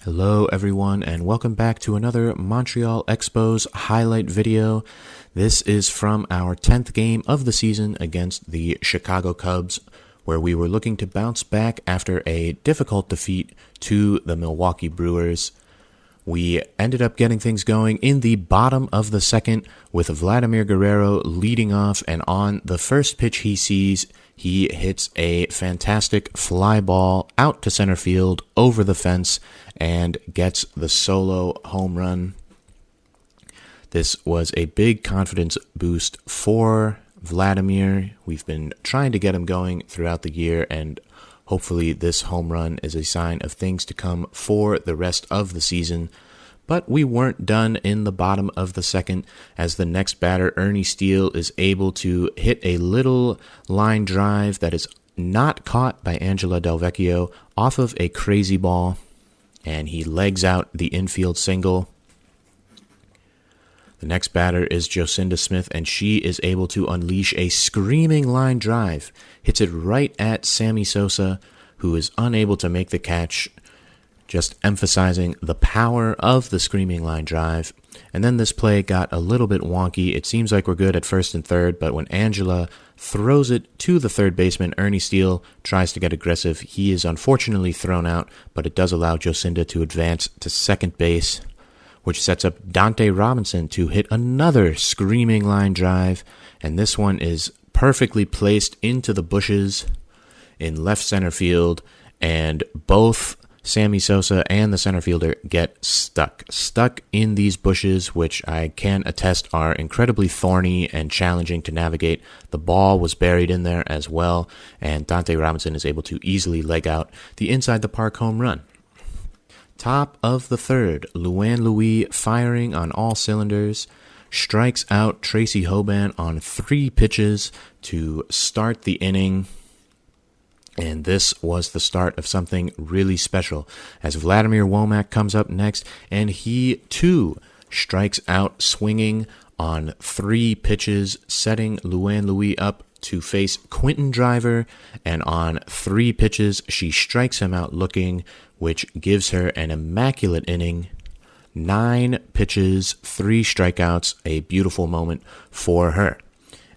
Hello everyone and welcome back to another Montreal Expos highlight video. This is from our 10th game of the season against the Chicago Cubs, where we were looking to bounce back after a difficult defeat to the Milwaukee Brewers. We ended up getting things going in the bottom of the second with Vladimir Guerrero leading off, and on the first pitch he sees, he hits a fantastic fly ball out to center field over the fence and gets the solo home run. This was a big confidence boost for Vladimir. We've been trying to get him going throughout the year, and hopefully this home run is a sign of things to come for the rest of the season. But we weren't done in the bottom of the second, as the next batter, Ernie Steele, is able to hit a little line drive that is not caught by Angela Del Vecchio off of a crazy ball, and he legs out the infield single. The next batter is Jocinda Smith, and she is able to unleash a screaming line drive, hits it right at Sammy Sosa, who is unable to make the catch, just emphasizing the power of the screaming line drive. And then this play got a little bit wonky. It seems like we're good at first and third, but when Angela throws it to the third baseman, Ernie Steele tries to get aggressive. He is unfortunately thrown out, but it does allow Jocinda to advance to second base, which sets up Dante Robinson to hit another screaming line drive, and this one is perfectly placed into the bushes in left center field, and both Sammy Sosa and the center fielder get stuck in these bushes, which I can attest are incredibly thorny and challenging to navigate. The ball was buried in there as well, and Dante Robinson is able to easily leg out the inside the park home run. Top of the third, Luann Louis, firing on all cylinders, strikes out Tracy Hoban on 3 pitches to start the inning. And this was the start of something really special, as Vladimir Womack comes up next, and he too strikes out swinging on 3 pitches, setting Luann Louis up to face Quentin Driver, and on 3 pitches she strikes him out looking, which gives her an immaculate inning. 9 pitches, 3 strikeouts, a beautiful moment for her.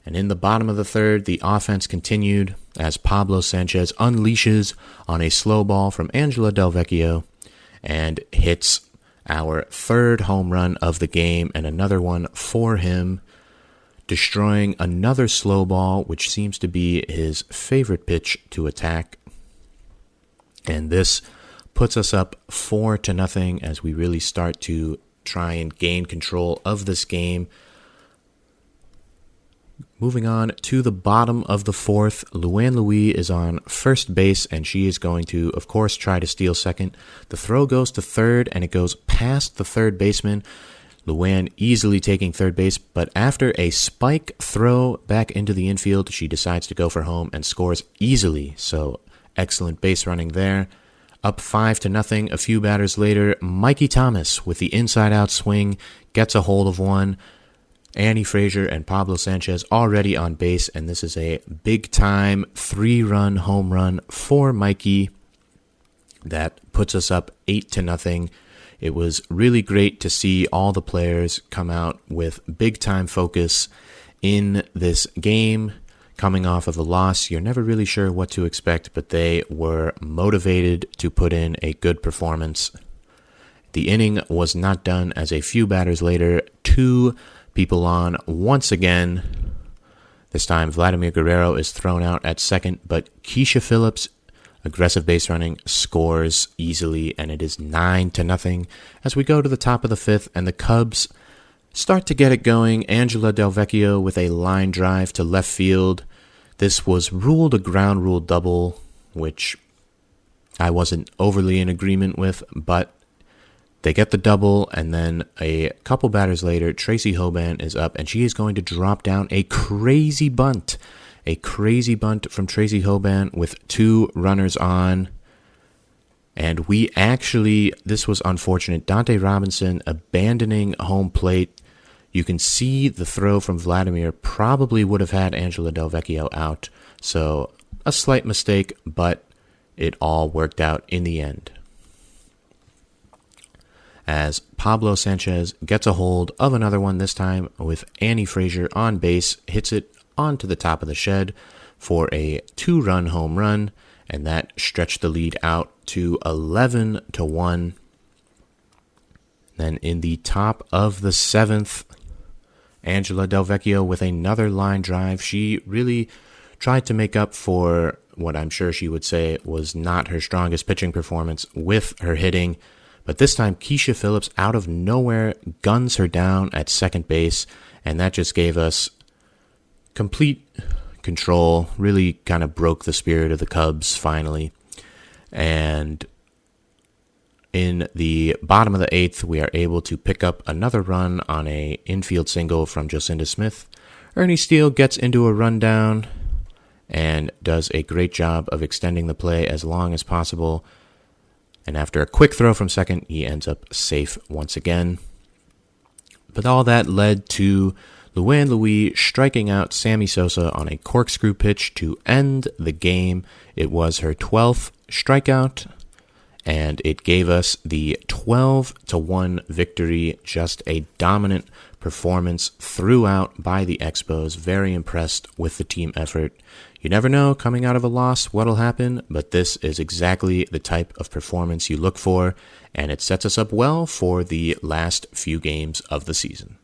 And in the bottom of the third, the offense continued as Pablo Sanchez unleashes on a slow ball from Angela Del Vecchio and hits our 3rd home run of the game, and another one for him, destroying another slow ball, which seems to be his favorite pitch to attack. And this puts us up 4-0 as we really start to try and gain control of this game. Moving on to the bottom of the 4th, Luann Louis is on first base, and she is going to, of course, try to steal second. The throw goes to third, and it goes past the third baseman. Luann easily taking third base, but after a spike throw back into the infield, she decides to go for home and scores easily. So excellent base running there. Up 5-0 a few batters later, Mikey Thomas with the inside-out swing gets a hold of one. Annie Frazier and Pablo Sanchez already on base, and this is a big-time 3-run home run for Mikey that puts us up 8-0. It was really great to see all the players come out with big-time focus in this game. Coming off of a loss, you're never really sure what to expect, but they were motivated to put in a good performance. The inning was not done, as a few batters later, 2 people on once again. This time Vladimir Guerrero is thrown out at second, but Keisha Phillips, aggressive base running, scores easily, and it is 9-0 as we go to the top of the 5th, and the Cubs start to get it going. Angela Del Vecchio with a line drive to left field. This was ruled a ground rule double, which I wasn't overly in agreement with, but they get the double, and then a couple batters later, Tracy Hoban is up, and she is going to drop down a crazy bunt. A crazy bunt from Tracy Hoban with 2 runners on. And this was unfortunate. Dante Robinson abandoning home plate. You can see the throw from Vladimir probably would have had Angela Del Vecchio out. So a slight mistake, but it all worked out in the end. as Pablo Sanchez gets a hold of another one, this time with Annie Frazier on base, hits it onto the top of the shed for a 2-run home run, and that stretched the lead out to 11-1. Then in the top of the 7th, Angela Del Vecchio with another line drive. She really tried to make up for what I'm sure she would say was not her strongest pitching performance with her hitting. But this time, Keisha Phillips out of nowhere guns her down at second base, and that just gave us complete control, really kind of broke the spirit of the Cubs finally. And in the bottom of the 8th, we are able to pick up another run on a infield single from Jocinda Smith. Ernie Steele gets into a rundown and does a great job of extending the play as long as possible. And after a quick throw from second, he ends up safe once again. But all that led to Luann Louis striking out Sammy Sosa on a corkscrew pitch to end the game. It was her 12th strikeout, and it gave us the 12-1 victory. Just a dominant performance throughout by the Expos. Very impressed with the team effort. You never know coming out of a loss what'll happen, but this is exactly the type of performance you look for, and it sets us up well for the last few games of the season.